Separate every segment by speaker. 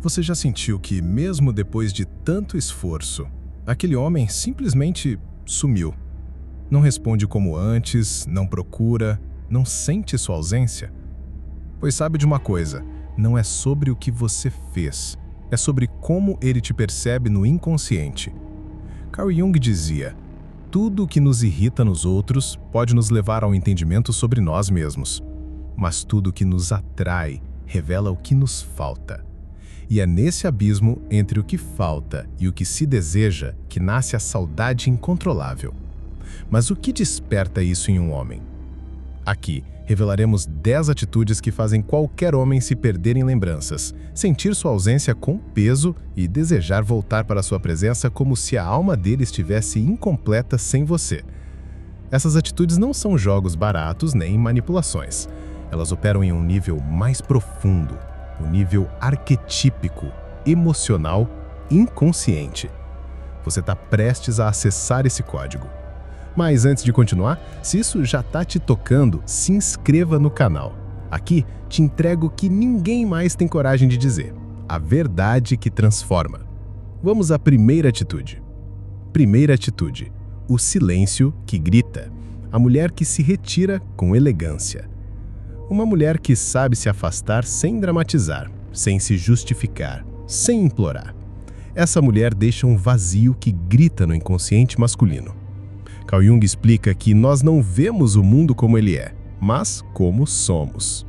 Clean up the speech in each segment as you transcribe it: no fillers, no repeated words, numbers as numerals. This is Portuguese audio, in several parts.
Speaker 1: Você já sentiu que, mesmo depois de tanto esforço, aquele homem simplesmente sumiu? Não responde como antes, não procura, não sente sua ausência? Pois sabe de uma coisa, não é sobre o que você fez, é sobre como ele te percebe no inconsciente. Carl Jung dizia: tudo o que nos irrita nos outros pode nos levar ao entendimento sobre nós mesmos, mas tudo o que nos atrai revela o que nos falta. E é nesse abismo entre o que falta e o que se deseja que nasce a saudade incontrolável. Mas o que desperta isso em um homem? Aqui, revelaremos 10 atitudes que fazem qualquer homem se perder em lembranças, sentir sua ausência com peso e desejar voltar para sua presença como se a alma dele estivesse incompleta sem você. Essas atitudes não são jogos baratos nem manipulações. Elas operam em um nível mais profundo, um nível arquetípico, emocional, inconsciente. Você está prestes a acessar esse código. Mas antes de continuar, se isso já está te tocando, se inscreva no canal. Aqui te entrego o que ninguém mais tem coragem de dizer: a verdade que transforma. Vamos à primeira atitude. Primeira atitude: o silêncio que grita. A mulher que se retira com elegância. Uma mulher que sabe se afastar sem dramatizar, sem se justificar, sem implorar. Essa mulher deixa um vazio que grita no inconsciente masculino. Carl Jung explica que nós não vemos o mundo como ele é, mas como somos.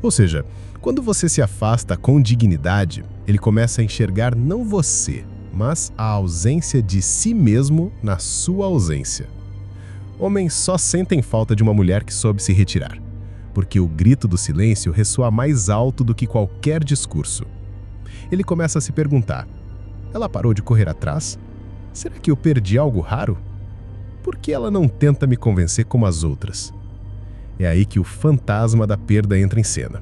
Speaker 1: Ou seja, quando você se afasta com dignidade, ele começa a enxergar não você, mas a ausência de si mesmo na sua ausência. Homens só sentem falta de uma mulher que soube se retirar, porque o grito do silêncio ressoa mais alto do que qualquer discurso. Ele começa a se perguntar: ela parou de correr atrás? Será que eu perdi algo raro? Por que ela não tenta me convencer como as outras? É aí que o fantasma da perda entra em cena.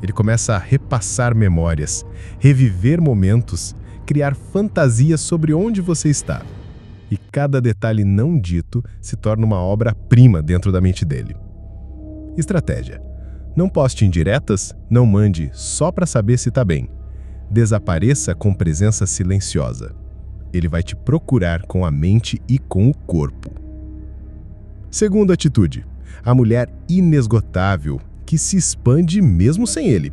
Speaker 1: Ele começa a repassar memórias, reviver momentos, criar fantasias sobre onde você está. E cada detalhe não dito se torna uma obra-prima dentro da mente dele. Estratégia: não poste indiretas, não mande só para saber se está bem. Desapareça com presença silenciosa. Ele vai te procurar com a mente e com o corpo. Segunda atitude: a mulher inesgotável que se expande mesmo sem ele.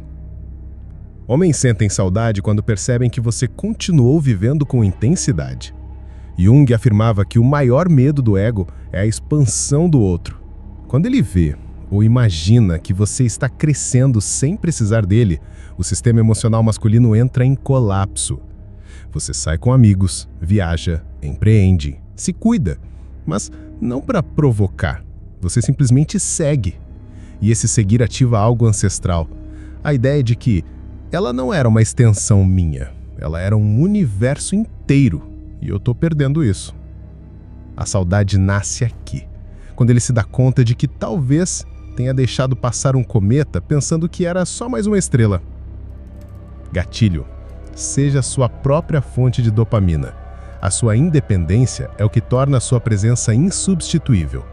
Speaker 1: Homens sentem saudade quando percebem que você continuou vivendo com intensidade. Jung afirmava que o maior medo do ego é a expansão do outro. Quando ele vê ou imagina que você está crescendo sem precisar dele, o sistema emocional masculino entra em colapso. Você sai com amigos, viaja, empreende, se cuida, mas não para provocar. Você simplesmente segue. E esse seguir ativa algo ancestral. A ideia de que ela não era uma extensão minha, ela era um universo inteiro. E eu estou perdendo isso. A saudade nasce aqui, quando ele se dá conta de que talvez tenha deixado passar um cometa pensando que era só mais uma estrela. Gatilho: seja sua própria fonte de dopamina. A sua independência é o que torna a sua presença insubstituível.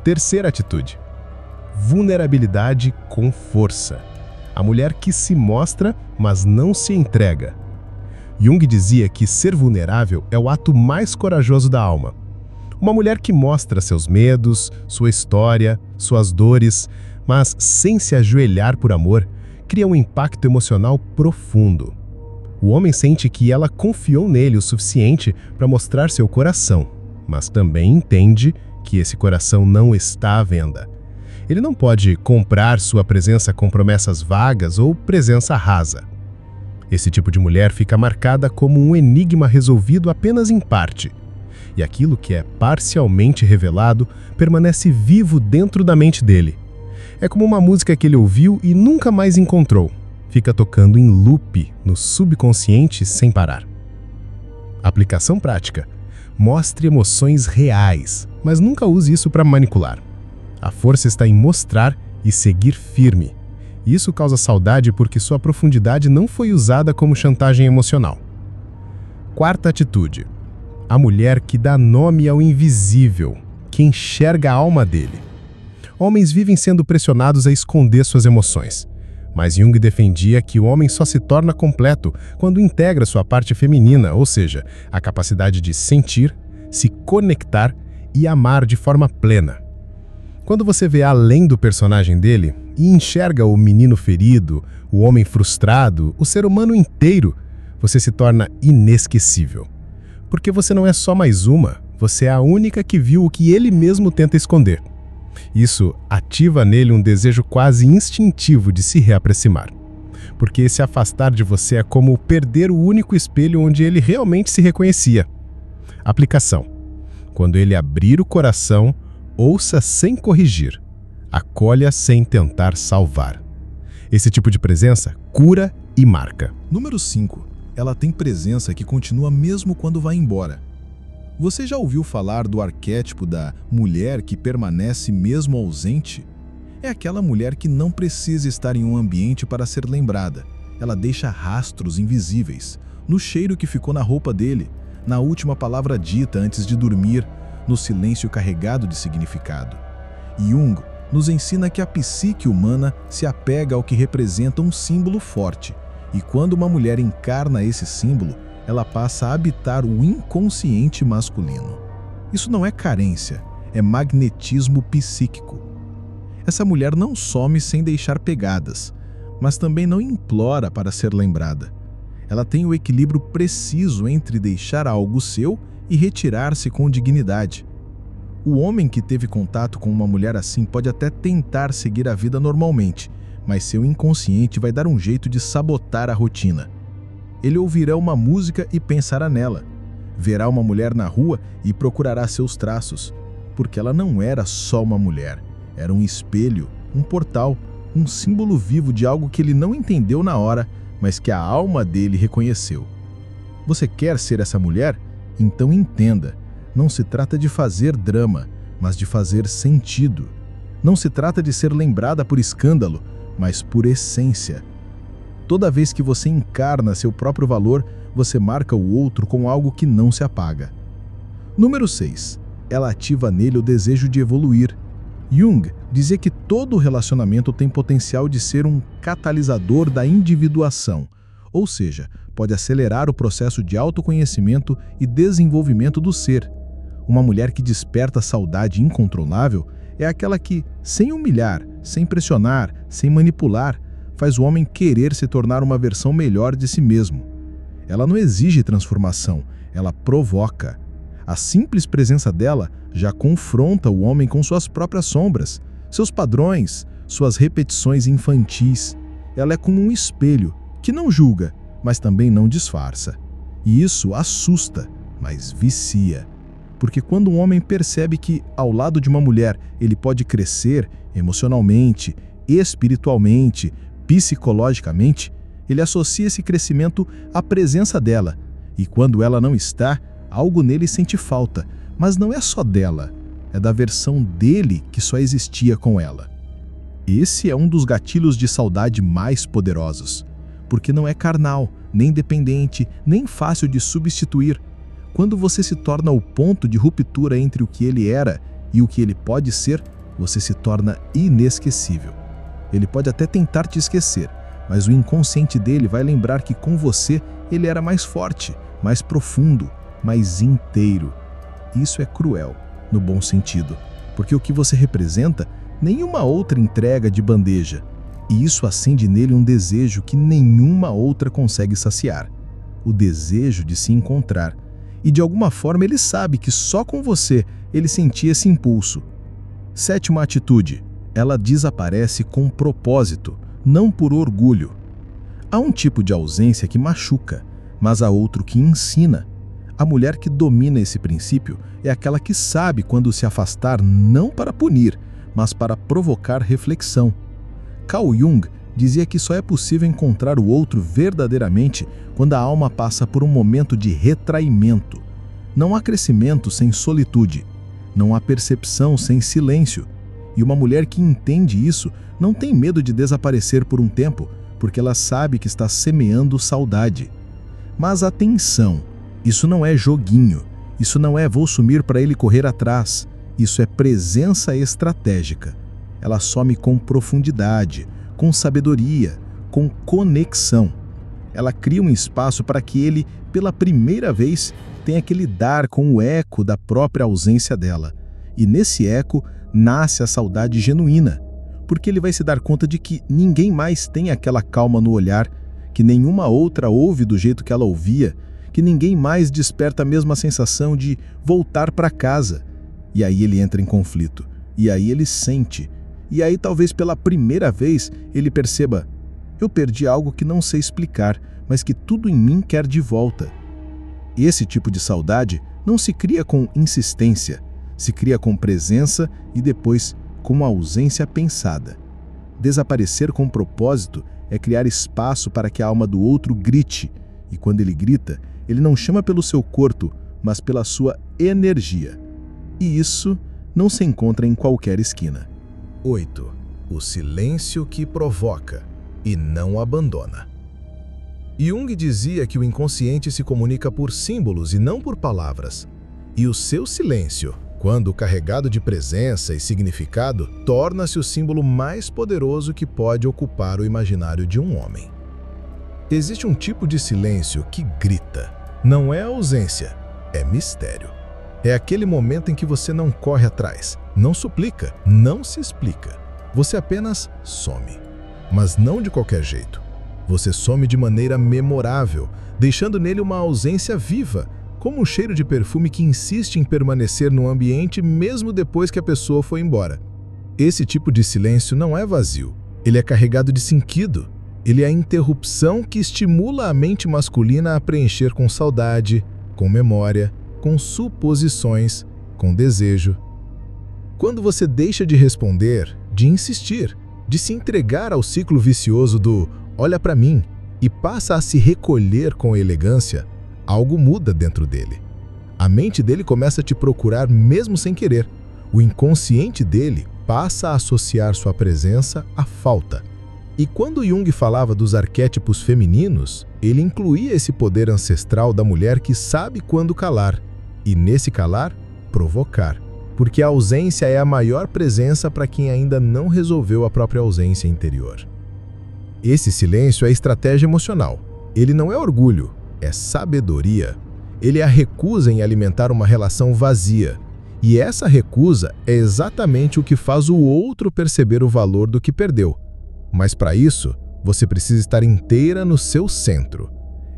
Speaker 1: Terceira atitude: vulnerabilidade com força. A mulher que se mostra, mas não se entrega. Jung dizia que ser vulnerável é o ato mais corajoso da alma. Uma mulher que mostra seus medos, sua história, suas dores, mas sem se ajoelhar por amor, cria um impacto emocional profundo. O homem sente que ela confiou nele o suficiente para mostrar seu coração, mas também entende que esse coração não está à venda. Ele não pode comprar sua presença com promessas vagas ou presença rasa. Esse tipo de mulher fica marcada como um enigma resolvido apenas em parte. E aquilo que é parcialmente revelado permanece vivo dentro da mente dele. É como uma música que ele ouviu e nunca mais encontrou. Fica tocando em loop no subconsciente sem parar. Aplicação prática: mostre emoções reais, mas nunca use isso para manipular. A força está em mostrar e seguir firme. Isso causa saudade porque sua profundidade não foi usada como chantagem emocional. Quarta atitude: a mulher que dá nome ao invisível, que enxerga a alma dele. Homens vivem sendo pressionados a esconder suas emoções, Mas Jung defendia que o homem só se torna completo quando integra sua parte feminina, ou seja, a capacidade de sentir, se conectar e amar de forma plena. Quando você vê além do personagem dele e enxerga o menino ferido, o homem frustrado, o ser humano inteiro, você se torna inesquecível. Porque você não é só mais uma, você é a única que viu o que ele mesmo tenta esconder. Isso ativa nele um desejo quase instintivo de se reaproximar. Porque se afastar de você é como perder o único espelho onde ele realmente se reconhecia. Aplicação. Quando ele abrir o coração, ouça sem corrigir, acolha sem tentar salvar. Esse tipo de presença cura e marca.
Speaker 2: Número 5. Ela tem presença que continua mesmo quando vai embora. Você já ouviu falar do arquétipo da mulher que permanece mesmo ausente? É aquela mulher que não precisa estar em um ambiente para ser lembrada. Ela deixa rastros invisíveis, no cheiro que ficou na roupa dele, na última palavra dita antes de dormir, no silêncio carregado de significado. Jung nos ensina que a psique humana se apega ao que representa um símbolo forte, e quando uma mulher encarna esse símbolo, ela passa a habitar o inconsciente masculino. Isso não é carência, é magnetismo psíquico. Essa mulher não some sem deixar pegadas, mas também não implora para ser lembrada. Ela tem o equilíbrio preciso entre deixar algo seu e retirar-se com dignidade. O homem que teve contato com uma mulher assim pode até tentar seguir a vida normalmente, mas seu inconsciente vai dar um jeito de sabotar a rotina. Ele ouvirá uma música e pensará nela. Verá uma mulher na rua e procurará seus traços, porque ela não era só uma mulher, era um espelho, um portal, um símbolo vivo de algo que ele não entendeu na hora, mas que a alma dele reconheceu. Você quer ser essa mulher? Então entenda, não se trata de fazer drama, mas de fazer sentido. Não se trata de ser lembrada por escândalo, mas por essência. Toda vez que você encarna seu próprio valor, você marca o outro com algo que não se apaga. Número 6. Ela ativa nele o desejo de evoluir. Jung dizia que todo relacionamento tem potencial de ser um catalisador da individuação, ou seja, pode acelerar o processo de autoconhecimento e desenvolvimento do ser. Uma mulher que desperta saudade incontrolável é aquela que, sem humilhar, sem pressionar, sem manipular, faz o homem querer se tornar uma versão melhor de si mesmo. Ela não exige transformação, ela provoca. A simples presença dela já confronta o homem com suas próprias sombras, seus padrões, suas repetições infantis. Ela é como um espelho que não julga, mas também não disfarça. E isso assusta, mas vicia. Porque quando um homem percebe que, ao lado de uma mulher, ele pode crescer emocionalmente, espiritualmente, psicologicamente, ele associa esse crescimento à presença dela. E quando ela não está, algo nele sente falta. Mas não é só dela, é da versão dele que só existia com ela. Esse é um dos gatilhos de saudade mais poderosos. Porque não é carnal, nem dependente, nem fácil de substituir. Quando você se torna o ponto de ruptura entre o que ele era e o que ele pode ser, você se torna inesquecível. Ele pode até tentar te esquecer, mas o inconsciente dele vai lembrar que com você ele era mais forte, mais profundo, mais inteiro. Isso é cruel, no bom sentido, porque o que você representa, nenhuma outra entrega de bandeja, e isso acende nele um desejo que nenhuma outra consegue saciar, o desejo de se encontrar. E de alguma forma ele sabe que só com você ele sentia esse impulso. 7ª atitude. Ela desaparece com propósito, não por orgulho. Há um tipo de ausência que machuca, mas há outro que ensina. A mulher que domina esse princípio é aquela que sabe quando se afastar não para punir, mas para provocar reflexão. Carl Jung dizia que só é possível encontrar o outro verdadeiramente quando a alma passa por um momento de retraimento. Não há crescimento sem solitude. Não há percepção sem silêncio. E uma mulher que entende isso não tem medo de desaparecer por um tempo, porque ela sabe que está semeando saudade. Mas atenção, isso não é joguinho, isso não é vou sumir para ele correr atrás, isso é presença estratégica. Ela some com profundidade, com sabedoria, com conexão. Ela cria um espaço para que ele, pela primeira vez, tenha que lidar com o eco da própria ausência dela. E nesse eco nasce a saudade genuína, porque ele vai se dar conta de que ninguém mais tem aquela calma no olhar, que nenhuma outra ouve do jeito que ela ouvia, que ninguém mais desperta a mesma sensação de voltar para casa. E aí ele entra em conflito, e aí ele sente, e aí talvez pela primeira vez ele perceba: eu perdi algo que não sei explicar, mas que tudo em mim quer de volta. Esse tipo de saudade não se cria com insistência, se cria com presença e depois com ausência pensada. Desaparecer com propósito é criar espaço para que a alma do outro grite, e quando ele grita, ele não chama pelo seu corpo, mas pela sua energia. E isso não se encontra em qualquer esquina.
Speaker 1: 8. O silêncio que provoca e não abandona. Jung dizia que o inconsciente se comunica por símbolos e não por palavras. E o seu silêncio, quando carregado de presença e significado, torna-se o símbolo mais poderoso que pode ocupar o imaginário de um homem. Existe um tipo de silêncio que grita. Não é ausência, é mistério. É aquele momento em que você não corre atrás, não suplica, não se explica. Você apenas some. Mas não de qualquer jeito. Você some de maneira memorável, deixando nele uma ausência viva, como um cheiro de perfume que insiste em permanecer no ambiente mesmo depois que a pessoa foi embora. Esse tipo de silêncio não é vazio, ele é carregado de sentido. Ele é a interrupção que estimula a mente masculina a preencher com saudade, com memória, com suposições, com desejo. Quando você deixa de responder, de insistir, de se entregar ao ciclo vicioso do "olha para mim" e passa a se recolher com elegância, algo muda dentro dele. A mente dele começa a te procurar mesmo sem querer. O inconsciente dele passa a associar sua presença à falta. E quando Jung falava dos arquétipos femininos, ele incluía esse poder ancestral da mulher que sabe quando calar, e nesse calar, provocar. Porque a ausência é a maior presença para quem ainda não resolveu a própria ausência interior. Esse silêncio é estratégia emocional. Ele não é orgulho, é sabedoria. Ele é a recusa em alimentar uma relação vazia. E essa recusa é exatamente o que faz o outro perceber o valor do que perdeu. Mas para isso, você precisa estar inteira no seu centro.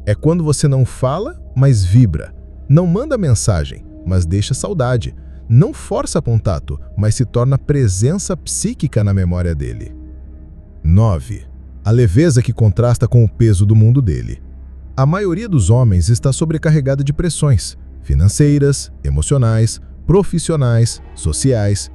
Speaker 1: É quando você não fala, mas vibra. Não manda mensagem, mas deixa saudade. Não força contato, mas se torna presença psíquica na memória dele. 9. A leveza que contrasta com o peso do mundo dele. A maioria dos homens está sobrecarregada de pressões financeiras, emocionais, profissionais, sociais.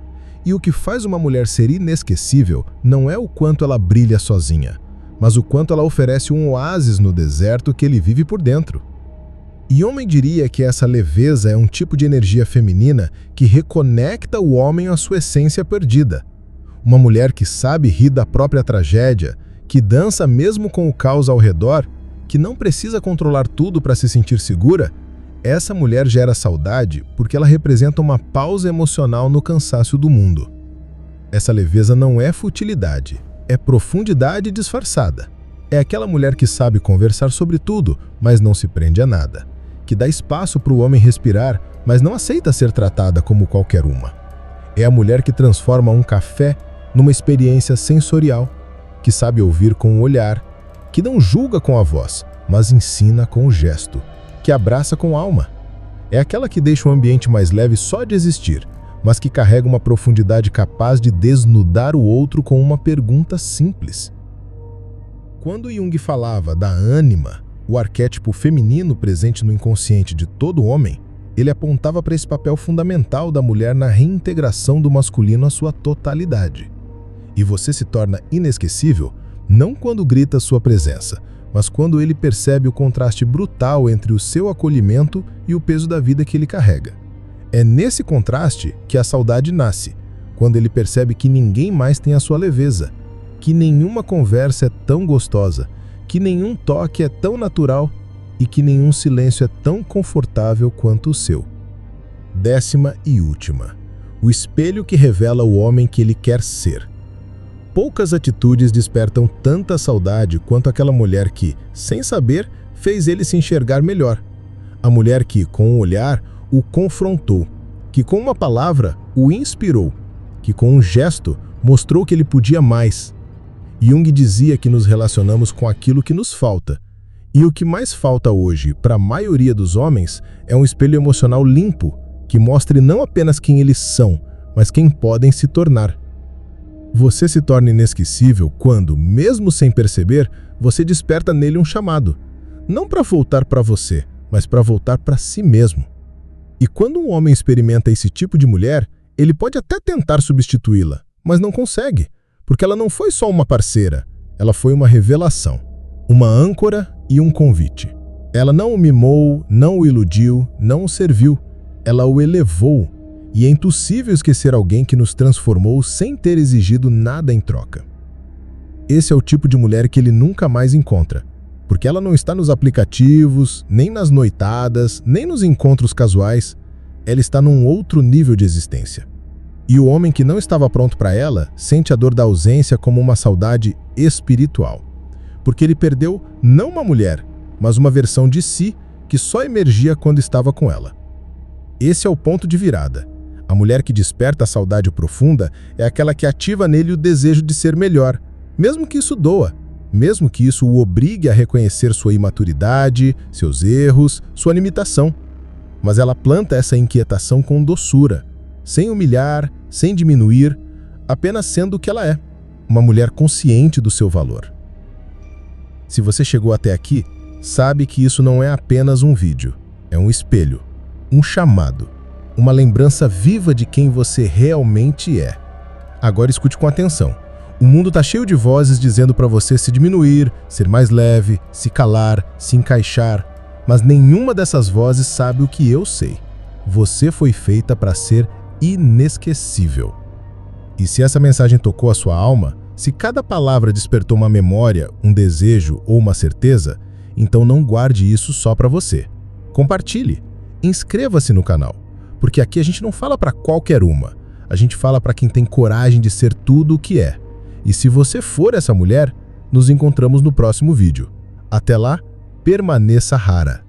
Speaker 1: E o que faz uma mulher ser inesquecível não é o quanto ela brilha sozinha, mas o quanto ela oferece um oásis no deserto que ele vive por dentro. Jung diria que essa leveza é um tipo de energia feminina que reconecta o homem à sua essência perdida. Uma mulher que sabe rir da própria tragédia, que dança mesmo com o caos ao redor, que não precisa controlar tudo para se sentir segura. Essa mulher gera saudade porque ela representa uma pausa emocional no cansaço do mundo. Essa leveza não é futilidade, é profundidade disfarçada. É aquela mulher que sabe conversar sobre tudo, mas não se prende a nada. Que dá espaço para o homem respirar, mas não aceita ser tratada como qualquer uma. É a mulher que transforma um café numa experiência sensorial, que sabe ouvir com o olhar, que não julga com a voz, mas ensina com o gesto, que abraça com alma. É aquela que deixa o ambiente mais leve só de existir, mas que carrega uma profundidade capaz de desnudar o outro com uma pergunta simples. Quando Jung falava da ânima, o arquétipo feminino presente no inconsciente de todo homem, ele apontava para esse papel fundamental da mulher na reintegração do masculino à sua totalidade. E você se torna inesquecível não quando grita sua presença, mas quando ele percebe o contraste brutal entre o seu acolhimento e o peso da vida que ele carrega. É nesse contraste que a saudade nasce, quando ele percebe que ninguém mais tem a sua leveza, que nenhuma conversa é tão gostosa, que nenhum toque é tão natural e que nenhum silêncio é tão confortável quanto o seu. 10ª e última. O espelho que revela o homem que ele quer ser. Poucas atitudes despertam tanta saudade quanto aquela mulher que, sem saber, fez ele se enxergar melhor. A mulher que, com um olhar, o confrontou, que com uma palavra o inspirou, que com um gesto mostrou que ele podia mais. Jung dizia que nos relacionamos com aquilo que nos falta. E o que mais falta hoje para a maioria dos homens é um espelho emocional limpo, que mostre não apenas quem eles são, mas quem podem se tornar. Você se torna inesquecível quando, mesmo sem perceber, você desperta nele um chamado. Não para voltar para você, mas para voltar para si mesmo. E quando um homem experimenta esse tipo de mulher, ele pode até tentar substituí-la, mas não consegue, porque ela não foi só uma parceira, ela foi uma revelação, uma âncora e um convite. Ela não o mimou, não o iludiu, não o serviu, ela o elevou. E é impossível esquecer alguém que nos transformou sem ter exigido nada em troca. Esse é o tipo de mulher que ele nunca mais encontra, porque ela não está nos aplicativos, nem nas noitadas, nem nos encontros casuais. Ela está num outro nível de existência. E o homem que não estava pronto para ela sente a dor da ausência como uma saudade espiritual, porque ele perdeu não uma mulher, mas uma versão de si que só emergia quando estava com ela. Esse é o ponto de virada. A mulher que desperta a saudade profunda é aquela que ativa nele o desejo de ser melhor, mesmo que isso doa, mesmo que isso o obrigue a reconhecer sua imaturidade, seus erros, sua limitação. Mas ela planta essa inquietação com doçura, sem humilhar, sem diminuir, apenas sendo o que ela é, uma mulher consciente do seu valor. Se você chegou até aqui, sabe que isso não é apenas um vídeo, é um espelho, um chamado, uma lembrança viva de quem você realmente é. Agora escute com atenção. O mundo está cheio de vozes dizendo para você se diminuir, ser mais leve, se calar, se encaixar, mas nenhuma dessas vozes sabe o que eu sei. Você foi feita para ser inesquecível. E se essa mensagem tocou a sua alma, se cada palavra despertou uma memória, um desejo ou uma certeza, então não guarde isso só para você. Compartilhe. Inscreva-se no canal, porque aqui a gente não fala para qualquer uma, a gente fala para quem tem coragem de ser tudo o que é. E se você for essa mulher, nos encontramos no próximo vídeo. Até lá, permaneça rara.